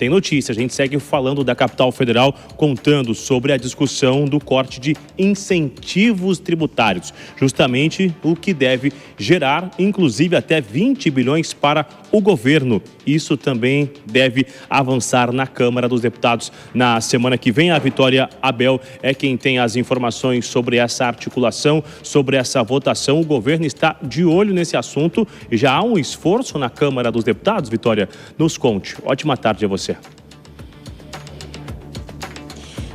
Tem notícia, a gente segue falando da capital federal, contando sobre a discussão do corte de incentivos tributários. Justamente o que deve gerar, inclusive, até 20 bilhões para o governo. Isso também deve avançar na Câmara dos Deputados na semana que vem. A Vitória Abel é quem tem as informações sobre essa articulação, sobre essa votação. O governo está de olho nesse assunto e já há um esforço na Câmara dos Deputados. Vitória, nos conte. Ótima tarde a você.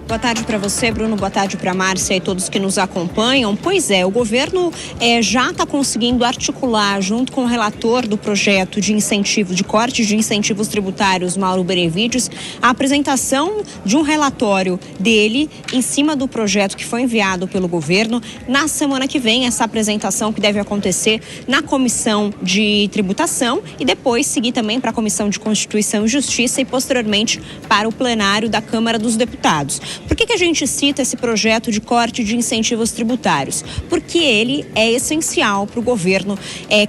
Boa tarde para você, Bruno. Boa tarde para a Márcia e todos que nos acompanham. Pois é, o governo já está conseguindo articular, junto com o relator do projeto de incentivo, de corte de incentivos tributários, Mauro Benevides, a apresentação de um relatório dele em cima do projeto que foi enviado pelo governo. Na semana que vem, essa apresentação que deve acontecer na Comissão de Tributação e depois seguir também para a Comissão de Constituição e Justiça e posteriormente para o plenário da Câmara dos Deputados. Por que a gente cita esse projeto de corte de incentivos tributários? Porque ele é essencial para o governo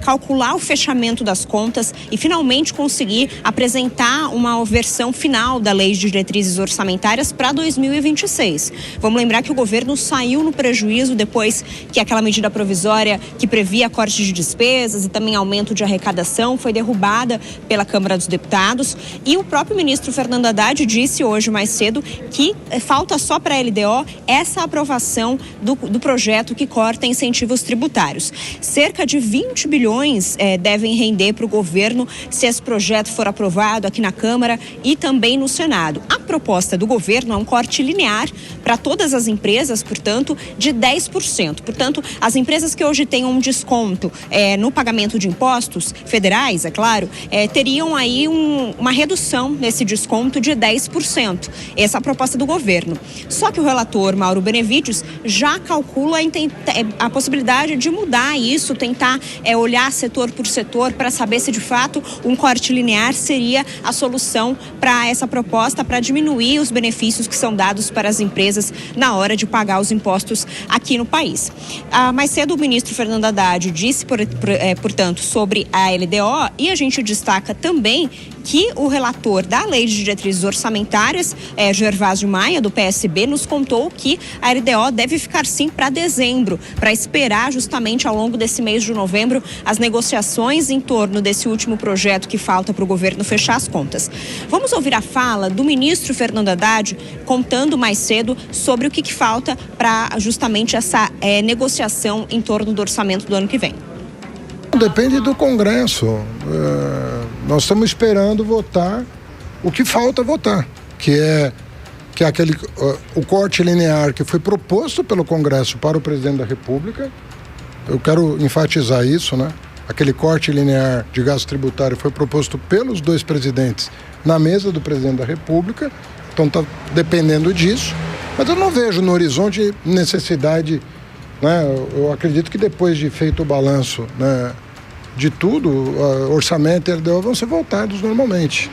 calcular o fechamento das contas e finalmente conseguir apresentar uma versão final da Lei de Diretrizes Orçamentárias para 2026. Vamos lembrar que o governo saiu no prejuízo depois que aquela medida provisória que previa corte de despesas e também aumento de arrecadação foi derrubada pela Câmara dos Deputados. E o próprio ministro Fernando Haddad disse hoje mais cedo que falta só para a LDO essa aprovação do projeto que corta incentivos tributários. Cerca de 20 bilhões devem render para o governo se esse projeto for aprovado aqui na Câmara e também no Senado. A proposta do governo é um corte linear para todas as empresas, portanto, de 10%. Portanto, as empresas que hoje têm um desconto no pagamento de impostos federais, é claro, teriam aí uma redução nesse desconto de 10%. Essa é a proposta do governo. Só que o relator Mauro Benevides já calcula a possibilidade de mudar isso, tentar olhar setor por setor para saber se de fato um corte linear seria a solução para essa proposta, para diminuir os benefícios que são dados para as empresas na hora de pagar os impostos aqui no país. Mais cedo o ministro Fernando Haddad disse, portanto, sobre a LDO e a gente destaca também que o relator da Lei de Diretrizes Orçamentárias, Gervásio Maia, do PSB, nos contou que a LDO deve ficar sim para dezembro, para esperar justamente ao longo desse mês de novembro as negociações em torno desse último projeto que falta para o governo fechar as contas. Vamos ouvir a fala do ministro Fernando Haddad contando mais cedo sobre o que falta para justamente essa negociação em torno do orçamento do ano que vem. Depende do Congresso. Nós estamos esperando votar o que falta votar, que é o corte linear que foi proposto pelo Congresso para o presidente da República. Eu quero enfatizar isso, né? Aquele corte linear de gasto tributário foi proposto pelos dois presidentes na mesa do presidente da República, então está dependendo disso. Mas eu não vejo no horizonte necessidade, né? Eu acredito que depois de feito o balanço, né, de tudo, orçamento e LDO vão ser voltados normalmente.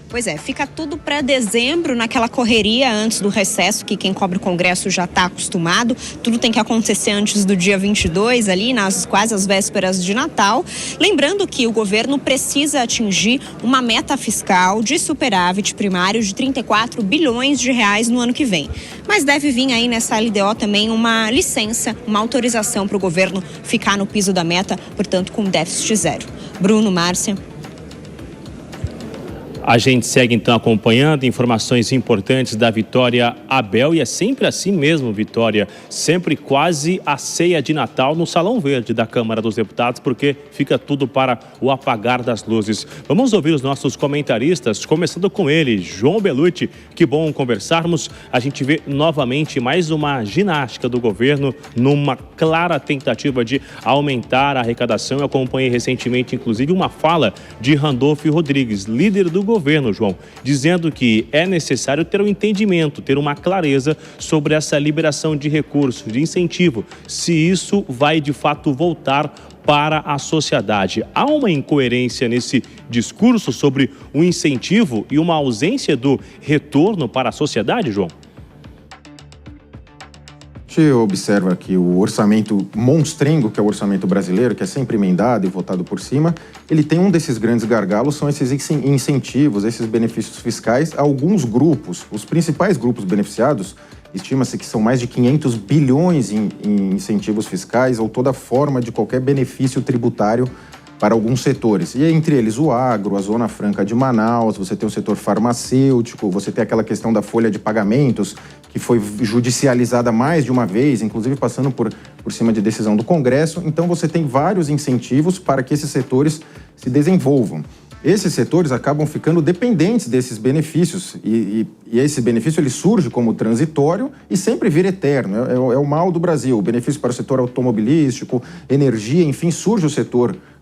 Pois é, fica tudo para dezembro, naquela correria antes do recesso, que quem cobre o Congresso já está acostumado. Tudo tem que acontecer antes do dia 22, ali, quase as vésperas de Natal. Lembrando que o governo precisa atingir uma meta fiscal de superávit primário de 34 bilhões de reais no ano que vem. Mas deve vir aí nessa LDO também uma licença, uma autorização para o governo ficar no piso da meta, portanto, com déficit zero. Bruno, Márcia. A gente segue então acompanhando informações importantes da Vitória Abel e é sempre assim mesmo, Vitória, sempre quase a ceia de Natal no Salão Verde da Câmara dos Deputados, porque fica tudo para o apagar das luzes. Vamos ouvir os nossos comentaristas, começando com ele, João Belucci. Que bom conversarmos. A gente vê novamente mais uma ginástica do governo numa clara tentativa de aumentar a arrecadação. Eu acompanhei recentemente, inclusive, uma fala de Randolfo Rodrigues, líder do governo, João, dizendo que é necessário ter um entendimento, ter uma clareza sobre essa liberação de recursos, de incentivo, se isso vai de fato voltar para a sociedade. Há uma incoerência nesse discurso sobre o incentivo e uma ausência do retorno para a sociedade, João? gente observa que o orçamento monstrengo, que é o orçamento brasileiro, que é sempre emendado e votado por cima, ele tem um desses grandes gargalos, são esses incentivos, esses benefícios fiscais a alguns grupos. Os principais grupos beneficiados, estima-se que são mais de 500 bilhões em incentivos fiscais ou toda forma de qualquer benefício tributário para alguns setores. E entre eles o agro, a Zona Franca de Manaus, você tem o setor farmacêutico, você tem aquela questão da folha de pagamentos, que foi judicializada mais de uma vez, inclusive passando por cima de decisão do Congresso. Então você tem vários incentivos para que esses setores se desenvolvam. Esses setores acabam ficando dependentes desses benefícios e esse benefício ele surge como transitório e sempre vira eterno. É o mal do Brasil. O benefício para o setor automobilístico, energia, enfim, surge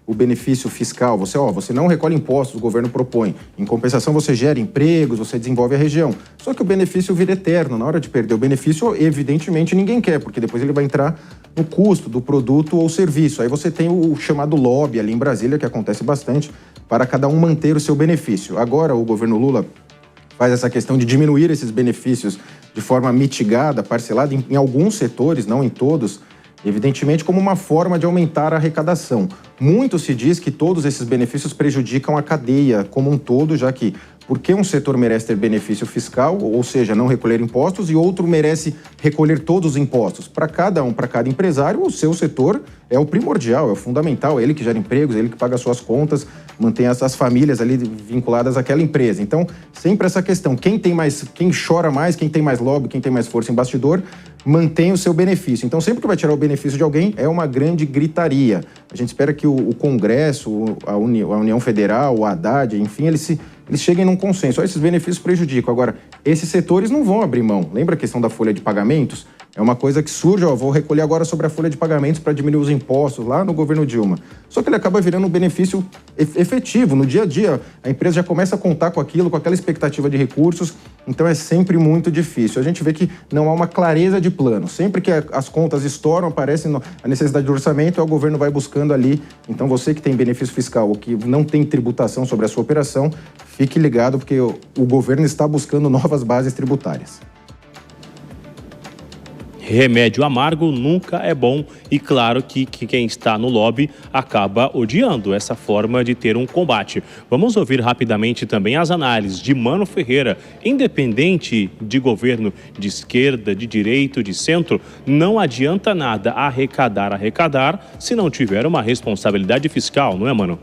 o benefício fiscal. Você não recolhe impostos, o governo propõe. Em compensação, você gera empregos, você desenvolve a região. Só que o benefício vira eterno. Na hora de perder o benefício, evidentemente, ninguém quer, porque depois ele vai entrar no custo do produto ou serviço. Aí você tem o chamado lobby ali em Brasília, que acontece bastante, para cada um manter o seu benefício. Agora, o governo Lula faz essa questão de diminuir esses benefícios de forma mitigada, parcelada, em alguns setores, não em todos, evidentemente como uma forma de aumentar a arrecadação. Muito se diz que todos esses benefícios prejudicam a cadeia como um todo, já que porque um setor merece ter benefício fiscal, ou seja, não recolher impostos, e outro merece recolher todos os impostos. Para cada empresário, o seu setor é o primordial, é o fundamental, é ele que gera empregos, é ele que paga suas contas, mantém as famílias ali vinculadas àquela empresa. Então, sempre essa questão, quem chora mais, quem tem mais lobby, quem tem mais força em bastidor, mantém o seu benefício. Então, sempre que vai tirar o benefício de alguém, é uma grande gritaria. A gente espera que o Congresso, a União Federal, o Haddad, enfim, eles cheguem num consenso. Esses benefícios prejudicam. Agora, esses setores não vão abrir mão. Lembra a questão da folha de pagamentos? É uma coisa que surge, vou recolher agora sobre a folha de pagamentos para diminuir os impostos lá no governo Dilma. Só que ele acaba virando um benefício efetivo. No dia a dia, a empresa já começa a contar com aquilo, com aquela expectativa de recursos, então é sempre muito difícil. A gente vê que não há uma clareza de plano. Sempre que as contas estouram, aparece a necessidade de orçamento, o governo vai buscando ali. Então você que tem benefício fiscal ou que não tem tributação sobre a sua operação, fique ligado porque o governo está buscando novas bases tributárias. Remédio amargo nunca é bom e claro que quem está no lobby acaba odiando essa forma de ter um combate. Vamos ouvir rapidamente também as análises de Mano Ferreira. Independente de governo de esquerda, de direita, de centro, não adianta nada arrecadar se não tiver uma responsabilidade fiscal, não é, Mano?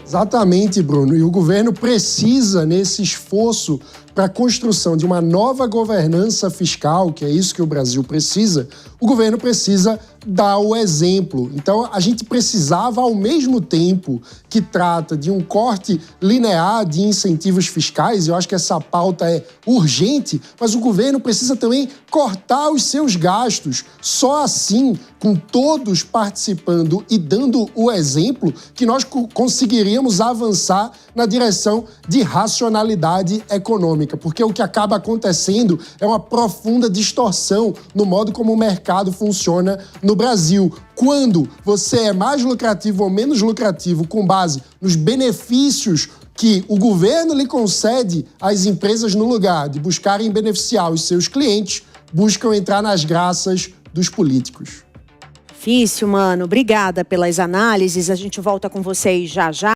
Exatamente, Bruno. E o governo precisa, nesse esforço para a construção de uma nova governança fiscal, que é isso que o Brasil precisa, o governo precisa dar o exemplo. Então, a gente precisava, ao mesmo tempo que trata de um corte linear de incentivos fiscais, eu acho que essa pauta é urgente, mas o governo precisa também cortar os seus gastos. Só assim, com todos participando e dando o exemplo, que nós conseguiríamos avançar na direção de racionalidade econômica, porque o que acaba acontecendo é uma profunda distorção no modo como o mercado funciona no Brasil. Quando você é mais lucrativo ou menos lucrativo com base nos benefícios que o governo lhe concede às empresas no lugar de buscarem beneficiar os seus clientes, buscam entrar nas graças dos políticos. Difícil, Mano. Obrigada pelas análises. A gente volta com vocês já já.